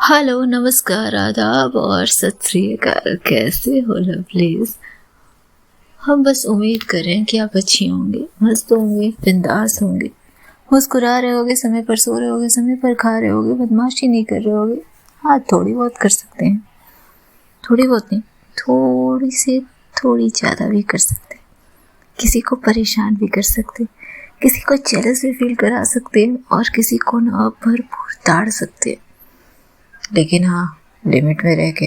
Hello, नमस्कार, आदाब और सत श्री अकाल। कैसे हो लवलीज? हम बस उम्मीद करें कि आप अच्छी होंगे, मस्त होंगे, बिंदास होंगे, मुस्कुरा रहे होगे, समय पर सो रहे होगे, समय पर खा रहे होगे, बदमाशी नहीं कर रहे होगे। हाँ, थोड़ी बहुत कर सकते हैं, थोड़ी बहुत नहीं, थोड़ी से थोड़ी ज़्यादा भी कर सकते हैं। किसी को परेशान भी कर सकते हैं, किसी को जेलस भी फील करा सकते हैं और किसी को ना भरपूर ताड़ सकते हैं, लेकिन हाँ, लिमिट में रह के।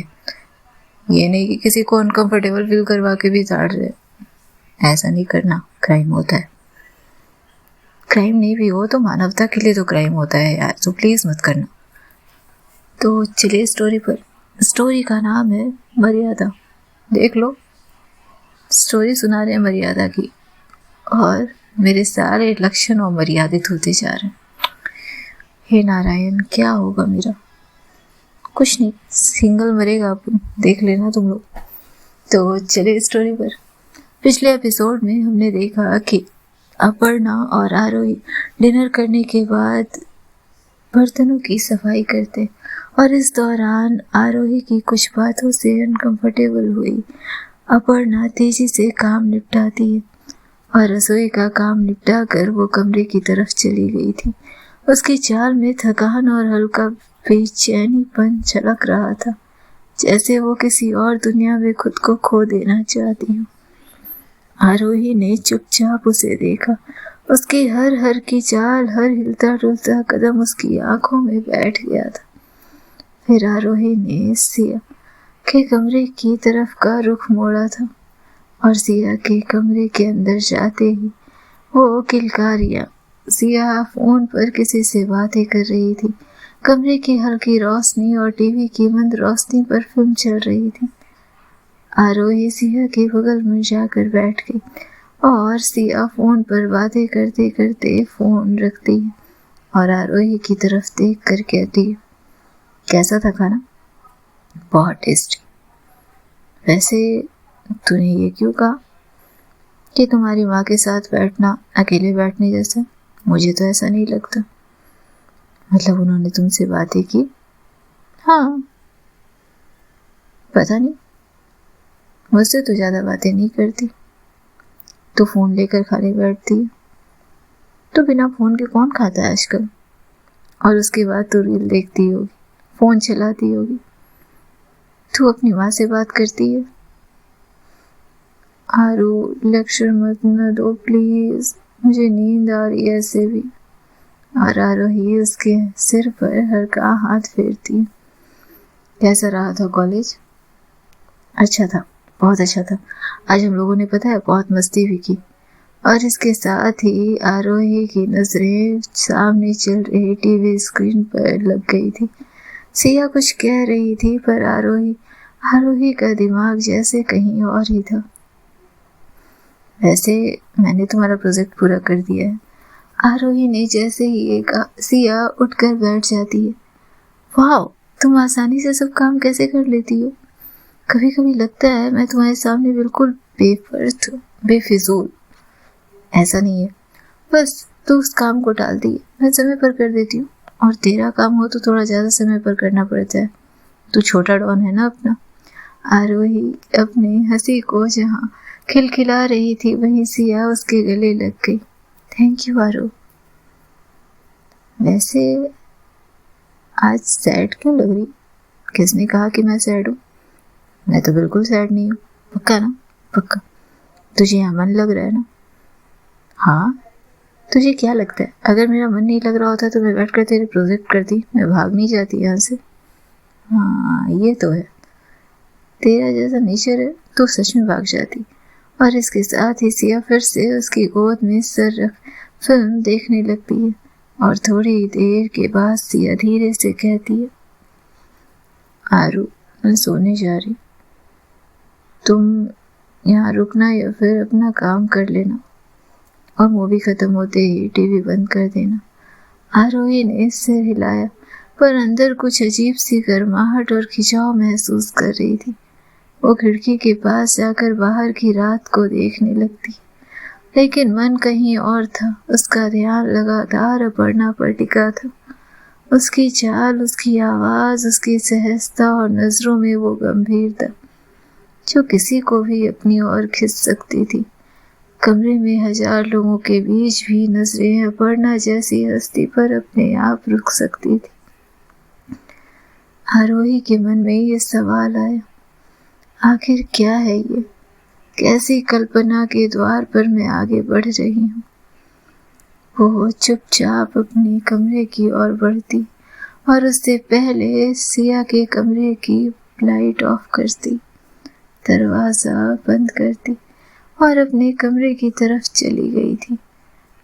ये नहीं कि किसी को अनकंफर्टेबल फील करवा के भी झाड़ रहे। ऐसा नहीं करना, क्राइम होता है। क्राइम नहीं भी हो तो मानवता के लिए तो क्राइम होता है यार, तो प्लीज मत करना। तो चलिए स्टोरी पर। स्टोरी का नाम है मर्यादा। देख लो, स्टोरी सुना रहे हैं मर्यादा की, और मेरे सारे लक्षण अमर्यादित होते जा रहे हैं। हे नारायण, क्या होगा मेरा? कुछ नहीं, सिंगल मरेगा अपन, देख लेना तुम लोग। तो चलिए स्टोरी पर। पिछले एपिसोड में हमने देखा कि अपर्णा और आरोही डिनर करने के बाद बर्तनों की सफाई करते, और इस दौरान आरोही की कुछ बातों से अनकंफर्टेबल हुई। अपर्णा तेजी से काम निपटाती है और रसोई का काम निपटा कर वो कमरे की तरफ चली गई थी। उसकी चाल में थकान और हल्का बेचैनीपन झलक रहा था, जैसे वो किसी और दुनिया में खुद को खो देना चाहती हो। आरोही ने चुपचाप उसे देखा। उसकी हर हर की चाल, हर हिलता डुलता कदम उसकी आंखों में बैठ गया था। फिर आरोही ने सिया के कमरे की तरफ का रुख मोड़ा था, और सिया के कमरे के अंदर जाते ही वो किलकारियां। सिया फोन पर किसी से बातें कर रही थी। कमरे की हल्की रोशनी और टीवी की मंद रोशनी पर फिल्म चल रही थी। आरोही सिया के बगल में जाकर बैठ गई और सिया फोन पर बातें करते करते फोन रखती है और आरोही की तरफ देख कर कहती है, कैसा था खाना? बहुत टेस्टी। वैसे तूने ये क्यों कहा कि तुम्हारी माँ के साथ बैठना अकेले बैठने जैसा? मुझे तो ऐसा नहीं लगता। मतलब उन्होंने तुमसे बातें की? हाँ, पता नहीं, मुझसे तो ज्यादा बातें नहीं करती। तो फोन लेकर खाने बैठती है। तो बिना फोन के कौन खाता है आजकल? और उसके बाद तो रील देखती होगी, फोन चलाती होगी। तू अपनी माँ से बात करती है? आरू, लेक्चर मत न दो प्लीज, मुझे नींद आ रही है ऐसे भी। और आरोही उसके सिर पर हल्का हाथ फेरती है। कैसा रहा था कॉलेज? अच्छा था, बहुत अच्छा था। आज हम लोगों ने पता है बहुत मस्ती भी की। और इसके साथ ही आरोही की नजरें सामने चल रही टीवी स्क्रीन पर लग गई थी। सिया कुछ कह रही थी, पर आरोही का दिमाग जैसे कहीं और ही था। वैसे मैंने तुम्हारा प्रोजेक्ट पूरा कर दिया है। आरोही ने जैसे ही ये कहा, सिया उठकर बैठ जाती है। वाह, तुम आसानी से सब काम कैसे कर लेती हो? कभी कभी लगता है मैं तुम्हारे सामने बिल्कुल बेफर्ज हूँ, बेफिजूल। ऐसा नहीं है, बस तू उस काम को टाल दी, मैं समय पर कर देती हूँ। और तेरा काम हो तो थोड़ा ज्यादा समय पर करना पड़ता है। तू छोटा डॉन है ना अपना। आरोही अपनी हंसी को जहाँ खिलखिला रही थी, वहीं सिया उसके गले लग गई। थैंक यू आरो। वैसे आज सैड क्यों लग रही? किसने कहा कि मैं सैड हूँ? मैं तो बिल्कुल सैड नहीं हूँ। पक्का ना? पक्का। तुझे यहाँ मन लग रहा है ना? हाँ। तुझे क्या लगता है, अगर मेरा मन नहीं लग रहा होता तो मैं बैठ कर तेरे प्रोजेक्ट करती? मैं भाग नहीं जाती यहाँ से। हाँ, ये तो है, तेरा जैसा नेचर है तो सच में भाग जाती। और इसके साथ ही सिया फिर से उसकी गोद में सर रख फिल्म देखने लगती है। और थोड़ी देर के बाद सिया धीरे से कहती है, आरू, मैं सोने जा रही, तुम यहाँ रुकना या फिर अपना काम कर लेना, और मूवी खत्म होते ही टीवी बंद कर देना। आरोही ने सिर हिलाया, पर अंदर कुछ अजीब सी गर्माहट और खिंचाव महसूस कर रही थी। वो खिड़की के पास जाकर बाहर की रात को देखने लगती, लेकिन मन कहीं और था। उसका ध्यान लगातार अपर्णा पर टिका था। उसकी चाल, उसकी आवाज, उसकी सहजता और नजरों में वो गंभीरता जो किसी को भी अपनी ओर खींच सकती थी। कमरे में 1000 लोगों के बीच भी नजरें अपर्णा जैसी हस्ती पर अपने आप रुक सकती थी। आरोही के मन में ये सवाल आया, आखिर क्या है ये? कैसी कल्पना के द्वार पर मैं आगे बढ़ रही हूँ? वो चुपचाप अपने कमरे की ओर बढ़ती और उससे पहले सिया के कमरे की लाइट ऑफ करती, दरवाजा बंद करती और अपने कमरे की तरफ चली गई थी।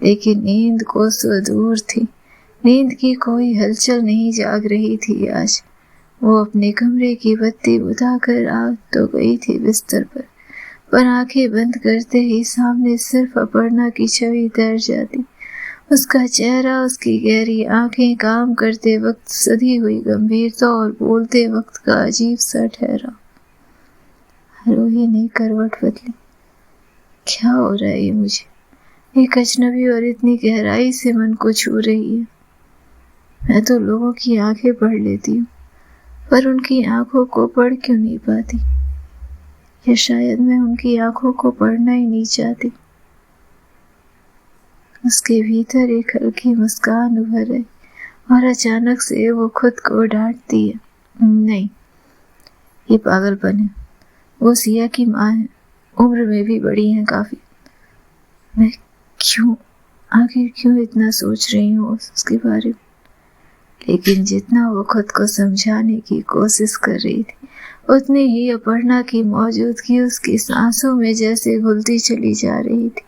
लेकिन नींद को सो दूर थी। नींद की कोई हलचल नहीं जाग रही थी आज। वो अपने कमरे की बत्ती बुझाकर आ तो गई थी बिस्तर पर आंखें बंद करते ही सामने सिर्फ अपर्णा की छवि तैर जाती। उसका चेहरा, उसकी गहरी आंखें, काम करते वक्त सधी हुई गंभीरता और बोलते वक्त का अजीब सा ठहराव। आरोही ने करवट बदली। क्या हो रहा है ये मुझे? एक अजनबी और इतनी गहराई से मन को छू रही है। मैं तो लोगों की आंखें पढ़ लेती हूँ, पर उनकी आंखों को पढ़ क्यों नहीं पाती? या शायद मैं उनकी आंखों को पढ़ना ही नहीं चाहती। उसके भीतर एक हल्की मुस्कान उभर है और अचानक से वो खुद को डांटती है। नहीं, ये पागलपन है। वो सिया की माँ है, उम्र में भी बड़ी है काफी। मैं आखिर क्यों इतना सोच रही हूँ उसके बारे में? लेकिन जितना वो खुद को समझाने की कोशिश कर रही थी, उतनी ही अपर्णा की मौजूदगी उसकी सांसों में जैसे घुलती चली जा रही थी।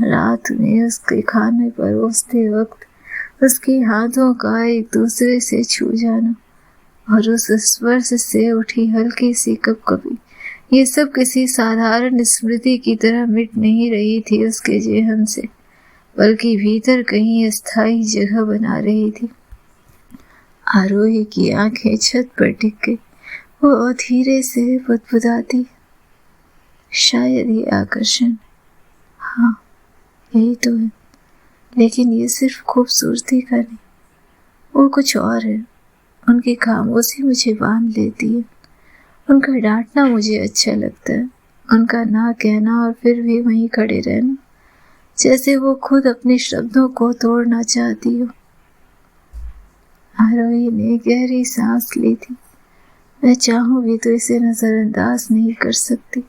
रात में उसके खाने परोसते वक्त उसके हाथों का एक दूसरे से छू जाना और उस स्पर्श से उठी हल्की सी कपकपी, ये सब किसी साधारण स्मृति की तरह मिट नहीं रही थी उसके जेहन से, बल्कि भीतर कहीं अस्थायी जगह बना रही थी। आरोही की आंखें छत पर टिक गई। वो धीरे से बुदबुदाती, शायद ये आकर्षण, हाँ यही तो है, लेकिन ये सिर्फ खूबसूरती का नहीं, वो कुछ और है। उनकी खामोशी मुझे बांध लेती है। उनका डांटना मुझे अच्छा लगता है, उनका ना कहना और फिर भी वहीं खड़े रहना, जैसे वो खुद अपने शब्दों को तोड़ना चाहती हो। आरोही ने गहरी सांस ली थी। मैं चाहूं भी तो इसे नजरअंदाज नहीं कर सकती।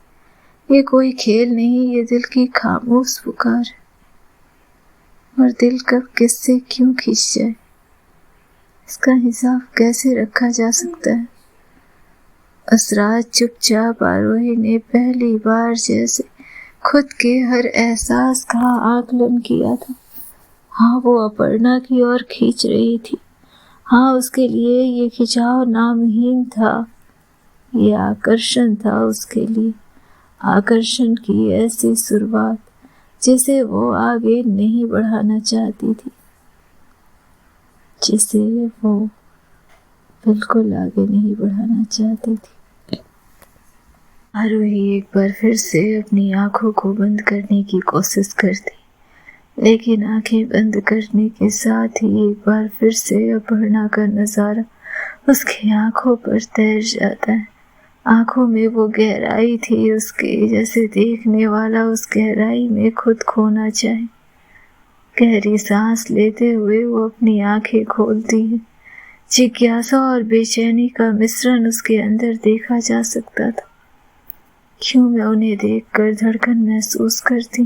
ये कोई खेल नहीं, ये दिल की खामोश पुकार है। और दिल कब किससे क्यों खींच जाए, इसका हिसाब कैसे रखा जा सकता है? उस रात चुपचाप आरोही ने पहली बार जैसे खुद के हर एहसास का आकलन किया था। हाँ, वो अपर्णा की ओर खींच रही थी। हाँ, उसके लिए ये खिंचाव नामहीन था। ये आकर्षण था उसके लिए, आकर्षण की ऐसी शुरुआत जिसे वो आगे नहीं बढ़ाना चाहती थी, जिसे वो बिल्कुल आगे नहीं बढ़ाना चाहती थी। आरोही एक बार फिर से अपनी आंखों को बंद करने की कोशिश करती, लेकिन आंखें बंद करने के साथ ही एक बार फिर से अपर्णा का नजारा उसकी आंखों पर तैर जाता है। आंखों में वो गहराई थी उसके, जैसे देखने वाला उस गहराई में खुद खोना चाहे। गहरी सांस लेते हुए वो अपनी आंखें खोलती है। जिज्ञासा और बेचैनी का मिश्रण उसके अंदर देखा जा सकता था। क्यों मैं उन्हें देखकर धड़कन महसूस करती?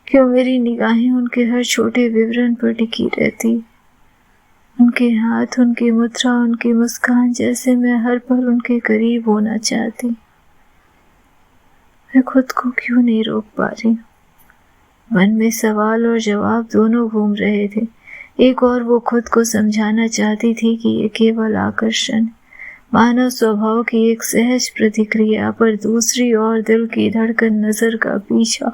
क्यों मेरी निगाहें उनके हर छोटे विवरण पर टिकी रहती? उनके हाथ, उनकी मुद्रा, उनकी मुस्कान, जैसे मैं हर पल उनके करीब होना चाहती। मैं खुद को क्यों नहीं रोक पा रही? मन में सवाल और जवाब दोनों घूम रहे थे। एक और वो खुद को समझाना चाहती थी कि ये केवल आकर्षण, मानव स्वभाव की एक सहज प्रतिक्रिया, पर दूसरी ओर दिल की धड़कन, नजर का पीछा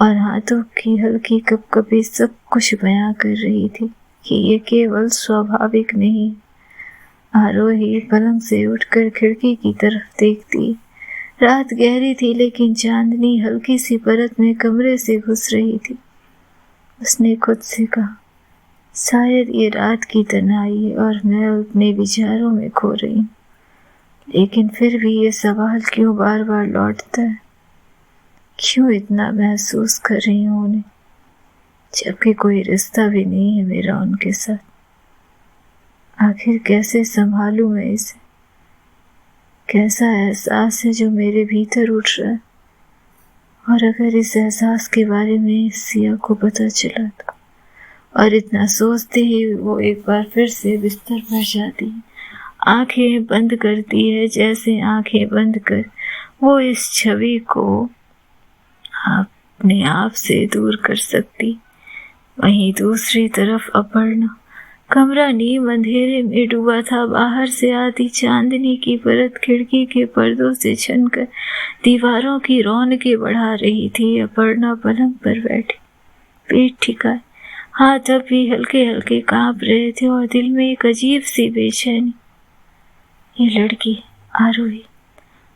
और हाथों की हल्की कपकपी सब कुछ बयां कर रही थी कि ये केवल स्वाभाविक नहीं। आरोही पलंग से उठकर खिड़की की तरफ देखती। रात गहरी थी, लेकिन चांदनी हल्की सी परत में कमरे से घुस रही थी। उसने खुद से कहा, शायद ये रात की तन्हाई है और मैं अपने विचारों में खो रही हूँ, लेकिन फिर भी ये सवाल क्यों बार बार लौटता है, क्यों इतना महसूस कर रही हूँ उन्हें, जबकि कोई रिश्ता भी नहीं है मेरा उनके साथ। आखिर कैसे संभालूं मैं इसे? कैसा एहसास है जो मेरे भीतर उठ रहा है, और अगर इस एहसास के बारे में सिया को पता चला तो? और इतना सोचते ही वो एक बार फिर से बिस्तर पर जाती है, आंखें बंद करती है, जैसे आंखें बंद कर वो इस छवि को अपने आप से दूर कर सकती। वहीं दूसरी तरफ अपर्णा, कमरा नीम अंधेरे में डूबा था। बाहर से आती चांदनी की परत खिड़की के पर्दों से छनकर दीवारों की रौनकें बढ़ा रही थी। अपर्णा पलंग पर बैठी, पीठ ठिकाए, हाथ अब भी हल्के हल्के कांप रहे थे और दिल में एक अजीब सी बेचैनी। ये लड़की आरोही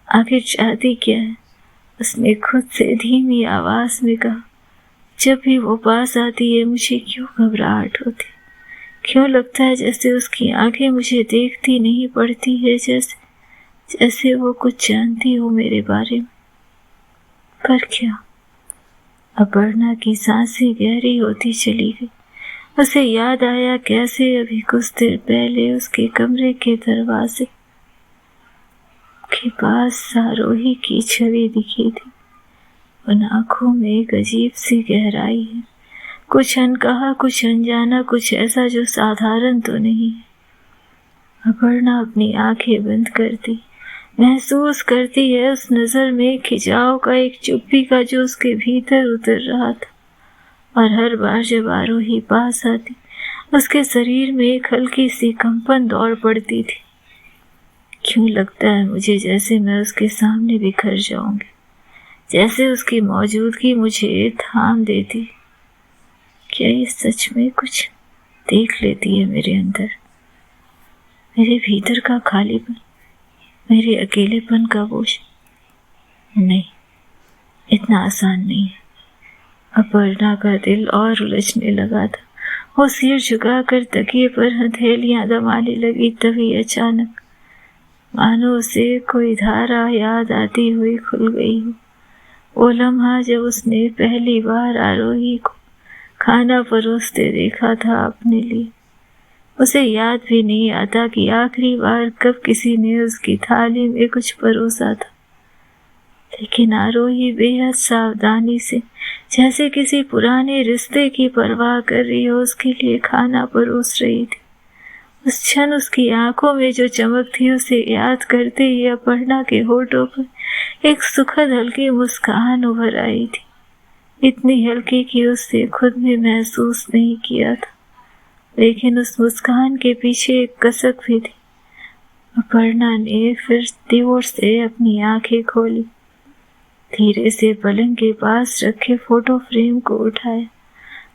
आखिर चाहती क्या है? उसने खुद से धीमी आवाज में कहा। जब भी वो पास आती है मुझे क्यों घबराहट होती, क्यों लगता है जैसे उसकी आंखें मुझे देखती नहीं पड़ती है, जैसे वो कुछ जानती हो मेरे बारे में। पर क्या? अपर्णा की सांसें गहरी होती चली गई। उसे याद आया कैसे अभी कुछ देर पहले उसके कमरे के दरवाजे के पास आरोही की छवि दिखी थी। उन आंखों में एक अजीब सी गहराई है, कुछ अनकहा, कुछ अनजाना, कुछ ऐसा जो साधारण तो नहीं है। अपर्णा अपनी आंखें बंद करती, महसूस करती है उस नजर में खिंचाव का, एक चुप्पी का जो उसके भीतर उतर रहा था। और हर बार जब आरोही पास आती, उसके शरीर में एक हल्की सी कंपन दौड़ पड़ती थी। क्यों लगता है मुझे जैसे मैं उसके सामने बिखर जाऊंगी, जैसे उसकी मौजूदगी मुझे थाम देती। क्या ये सच में कुछ देख लेती है मेरे अंदर, मेरे भीतर का खालीपन, मेरे अकेलेपन का बोझ? नहीं, इतना आसान नहीं है। अपर्णा का दिल और उलझने लगा था। वो सिर झुकाकर तकिए पर हथेलियां दबाने लगी, तभी अचानक मानो उसे कोई धारा याद आती हुई खुल गई हो। वो लम्हा जब उसने पहली बार आरोही को खाना परोसते देखा था अपने लिए। उसे याद भी नहीं आता कि आखिरी बार कब किसी ने उसकी थाली में कुछ परोसा था, लेकिन आरोही बेहद सावधानी से, जैसे किसी पुराने रिश्ते की परवाह कर रही हो, उसके लिए खाना परोस रही थी। उस क्षण उसकी आंखों में जो चमक थी, उसे याद करते ही अपर्णा के होठों पर एक सुखद हल्की मुस्कान उभर आई थी, इतनी हल्की कि उससे खुद में महसूस नहीं किया था, लेकिन उस मुस्कान के पीछे एक कसक भी थी। अपर्णा ने फिर जोर से अपनी आंखें खोली, धीरे से पलंग के पास रखे फोटो फ्रेम को उठाया,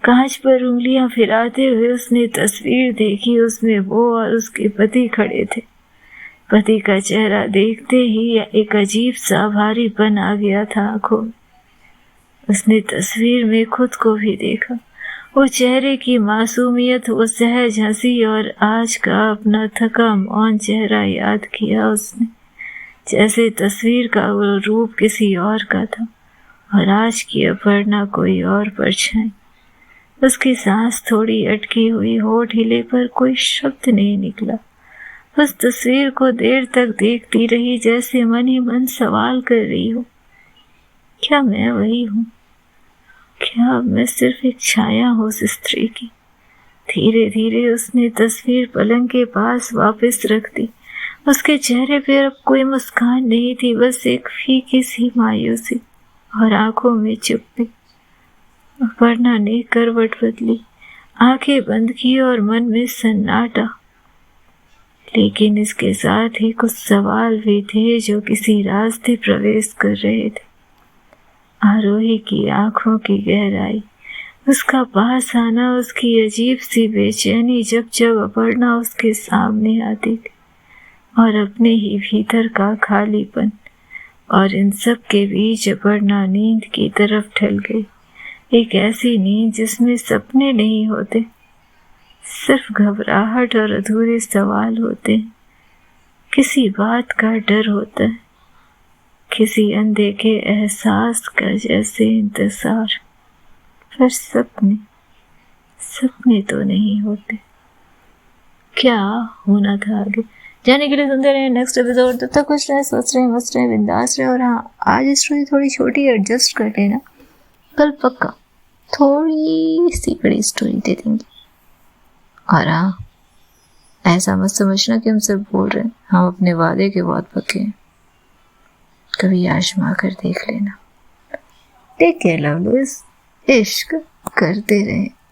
कांच पर उंगलियां फिराते हुए उसने तस्वीर देखी। उसमें वो और उसके पति खड़े थे। पति का चेहरा देखते ही एक अजीब सा भारीपन आ गया था आंखों में। उसने तस्वीर में खुद को भी देखा, वो चेहरे की मासूमियत, वो सहज हंसी, और आज का अपना थका मौन चेहरा याद किया उसने, जैसे तस्वीर का वो रूप किसी और का था और आज की अपर्णा कोई और परछाई। उसकी सांस थोड़ी अटकी हुई, होठ हिले पर कोई शब्द नहीं निकला। उस तस्वीर को देर तक देखती रही, जैसे मन ही मन सवाल कर रही हो, क्या मैं वही हूँ? क्या मैं सिर्फ एक छाया हूँ उस स्त्री की? धीरे धीरे उसने तस्वीर पलंग के पास वापस रख दी। उसके चेहरे पे अब कोई मुस्कान नहीं थी, बस एक फीकी सी मायूसी और आंखों में चुप्पी। अपर्णा ने करवट बदली, आंखें बंद की और मन में सन्नाटा। लेकिन इसके साथ ही कुछ सवाल भी थे जो किसी रास्ते प्रवेश कर रहे थे। आरोही की आंखों की गहराई, उसका पास आना, उसकी अजीब सी बेचैनी जब जब अपर्णा उसके सामने आती थी, और अपने ही भीतर का खालीपन। और इन सब के बीच अपर्णा नींद की तरफ ढल गई, एक ऐसी नींद जिसमें सपने नहीं होते, सिर्फ घबराहट और अधूरे सवाल होते हैं, किसी बात का डर होता है, किसी अनदेखे एहसास का जैसे इंतजार। पर सपने सपने तो नहीं होते। क्या होना था आगे जाने के लिए सुनते रहे नेक्स्ट एपिसोड। तब तक खुश रहे, स्वस्थ रहे, मस्त रहे, बिंदास रहे। और हाँ, आज स्टोरी थोड़ी छोटी एडजस्ट कर लेना, कल पक्का थोड़ी सी बड़ी स्टोरी दे देंगे। और हाँ, ऐसा मत समझना कि हम सिर्फ बोल रहे हैं, हम अपने वादे के बहुत पक्के हैं। कभी आजमा कर देख लेना। टेक केयर लवलीज, इश्क करते रहे।